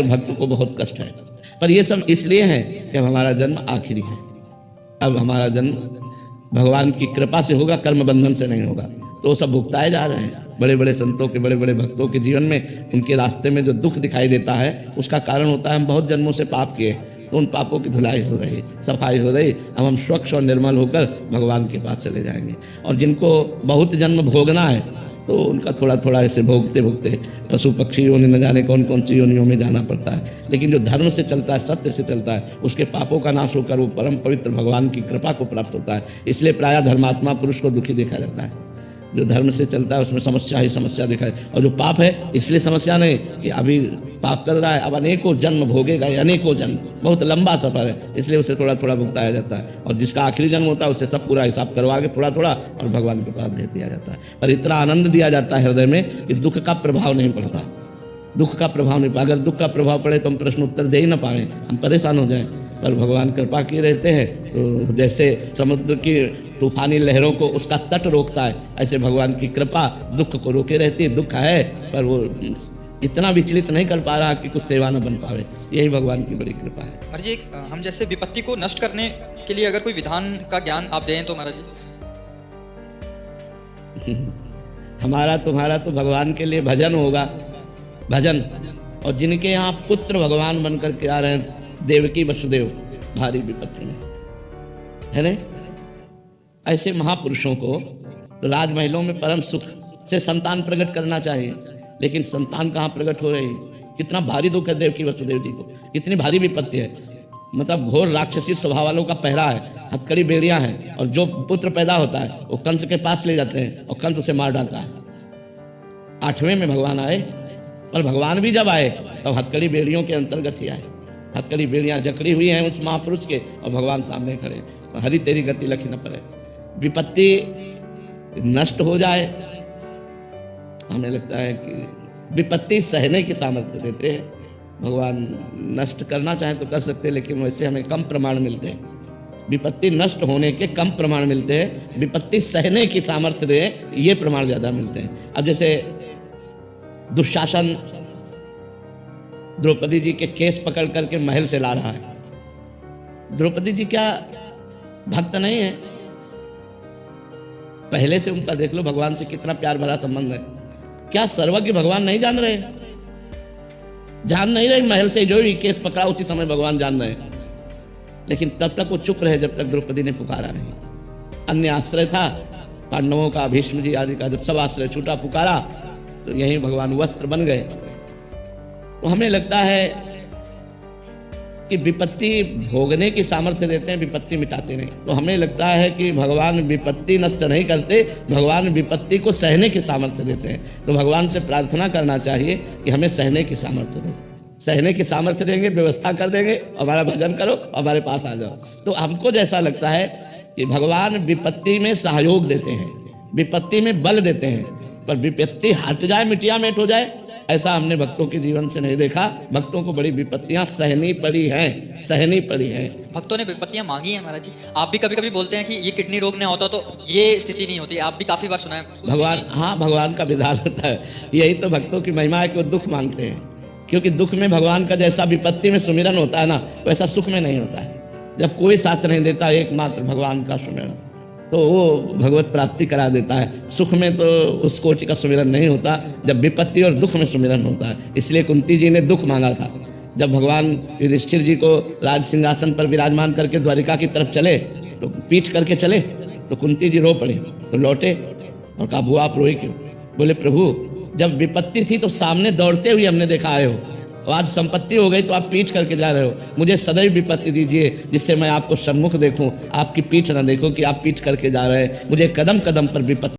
भक्त को बहुत कष्ट है, पर ये सब इसलिए है कि हमारा जन्म आखिरी है। अब हमारा जन्म भगवान की कृपा से होगा, कर्म बंधन से नहीं होगा। तो वो सब भुगताए जा रहे हैं। बड़े बड़े संतों के, बड़े बड़े भक्तों के जीवन में उनके रास्ते में जो दुख दिखाई देता है, उसका कारण होता है हम बहुत जन्मों से पाप किए, तो उन पापों की धुलाई हो रही, सफाई हो रही। अब हम स्वच्छ और निर्मल होकर भगवान के पास चले जाएंगे। और जिनको बहुत जन्म भोगना है, तो उनका थोड़ा थोड़ा ऐसे भोगते भोगते पशु पक्षी योनि न जाने कौन कौन सी योनियों में जाना पड़ता है। लेकिन जो धर्म से चलता है, सत्य से चलता है, उसके पापों का नाश होकर वो परम पवित्र भगवान की कृपा को प्राप्त होता है। इसलिए प्रायः धर्मात्मा पुरुष को दुखी देखा जाता है। जो धर्म से चलता है उसमें समस्या ही समस्या दिखाई, और जो पाप है इसलिए समस्या नहीं कि अभी पाप कर रहा है, अब अनेकों जन्म भोगेगा, अनेकों जन्म, बहुत लंबा सफर है, इसलिए उसे थोड़ा थोड़ा भुगताया जाता है। और जिसका आखिरी जन्म होता है उसे सब पूरा हिसाब करवा के थोड़ा थोड़ा और भगवान के पास भेज दिया जाता है। पर इतना आनंद दिया जाता है हृदय में कि दुख का प्रभाव नहीं पड़ता। दुख का प्रभाव नहीं पड़ा। अगर दुख का प्रभाव पड़े तो हम प्रश्न उत्तर दे ही ना पाए, हम परेशान हो जाएं। पर भगवान कृपा किए रहते हैं, तो जैसे समुद्र की तूफानी लहरों को उसका तट रोकता है, ऐसे भगवान की कृपा दुख को रोके रहती है। दुख है पर वो इतना विचलित नहीं कर पा रहा कि कुछ सेवा न बन पावे। यही भगवान की बड़ी कृपा है। महाराज जी, हम जैसे विपत्ति को नष्ट करने के लिए अगर कोई विधान का ज्ञान आप दें तो महाराज जी। हमारा तुम्हारा तो भगवान के लिए भजन होगा, भजन। और जिनके यहाँ पुत्र भगवान बनकर के आ रहे हैं, देवकी वसुदेव, भारी विपत्ति में है ना, ऐसे महापुरुषों को तो राजमहलों में परम सुख से संतान प्रकट करना चाहिए, लेकिन संतान कहाँ प्रकट हो रही। कितना भारी दुख है देवकी वसुदेव जी को, कितनी भारी विपत्ति है। मतलब घोर राक्षसी स्वभाव वालों का पहरा है, हथकड़ी बेड़ियां हैं, और जो पुत्र पैदा होता है वो कंस के पास ले जाते हैं और कंस उसे मार डालता है। 8वें में भगवान आए, पर भगवान भी जब आए तब हथकड़ी बेड़ियों के अंतर्गत ही आए। हथकड़ी बेड़ियां जकड़ी हुई हैं उस महापुरुष के, और भगवान सामने खड़े, हरी तेरी गति लखी न पड़े। विपत्ति नष्ट हो जाए, हमें लगता है कि विपत्ति सहने की सामर्थ्य देते हैं भगवान। नष्ट करना चाहें तो कर सकते हैं, लेकिन वैसे हमें कम प्रमाण मिलते हैं। विपत्ति नष्ट होने के कम प्रमाण मिलते हैं, विपत्ति सहने की सामर्थ्य दे ये प्रमाण ज्यादा मिलते हैं। अब जैसे दुशासन द्रौपदी जी के केस पकड़ करके महल से ला रहा है। द्रौपदी जी क्या भक्त नहीं है? पहले से उनका देख लो भगवान से कितना प्यार भरा संबंध है। क्या सर्वज्ञ भगवान नहीं जान रहे? जान नहीं रहे? महल से जो ही केस पकड़ा उसी समय भगवान जान रहे, लेकिन तब तक वो चुप रहे जब तक द्रौपदी ने पुकारा नहीं। अन्य आश्रय था पांडवों का, भीष्म जी आदि का, जब सब आश्रय छूटा, पुकारा तो यही भगवान वस्त्र बन गए। तो हमें लगता है कि विपत्ति भोगने की सामर्थ्य देते हैं, विपत्ति मिटाते नहीं। तो हमें लगता है कि भगवान विपत्ति नष्ट नहीं करते, भगवान विपत्ति को सहने की सामर्थ्य देते हैं। तो भगवान से प्रार्थना करना चाहिए कि हमें सहने की सामर्थ्य दें। सहने की सामर्थ्य देंगे, व्यवस्था कर देंगे, हमारा भजन करो, हमारे पास आ जाओ। तो हमको जैसा लगता है कि भगवान विपत्ति में सहयोग देते हैं, विपत्ति में बल देते हैं, पर विपत्ति हट जाए, मिटिया मेट हो जाए, ऐसा हमने भक्तों के जीवन से नहीं देखा। भक्तों को बड़ी विपत्तियां सहनी पड़ी हैं, सहनी पड़ी हैं। भक्तों ने विपत्तियां मांगी हैं महाराज जी। आप भी कभी कभी बोलते हैं कि ये किडनी रोग नहीं होता तो ये स्थिति नहीं होती, आप भी काफी बार सुना है। भगवान, हाँ, भगवान का विधान होता है। यही तो भक्तों की महिमा है कि वो दुख मांगते हैं, क्योंकि दुख में भगवान का जैसा विपत्ति में सुमिरन होता है ना, वैसा सुख में नहीं होता है। जब कोई साथ नहीं देता, एकमात्र भगवान का सुमिरन, तो वो भगवत प्राप्ति करा देता है। सुख में तो उस कोटि का सुमिरन नहीं होता, जब विपत्ति और दुख में सुमिरन होता है। इसलिए कुंती जी ने दुख मांगा था। जब भगवान युधिष्ठिर जी को राज सिंहासन पर विराजमान करके द्वारिका की तरफ चले, तो पीठ करके चले, तो कुंती जी रो पड़े, तो लौटे और कहा बुआ आप रोए क्यों? बोले प्रभु, जब विपत्ति थी तो सामने दौड़ते हुए हमने देखा आए हो, और आज संपत्ति हो गई तो आप पीठ करके जा रहे हो। मुझे सदैव विपत्ति दीजिए जिससे मैं आपको सन्मुख देखूं, आपकी पीठ न देखूं कि आप पीठ करके जा रहे हैं। मुझे कदम कदम पर विपत्ति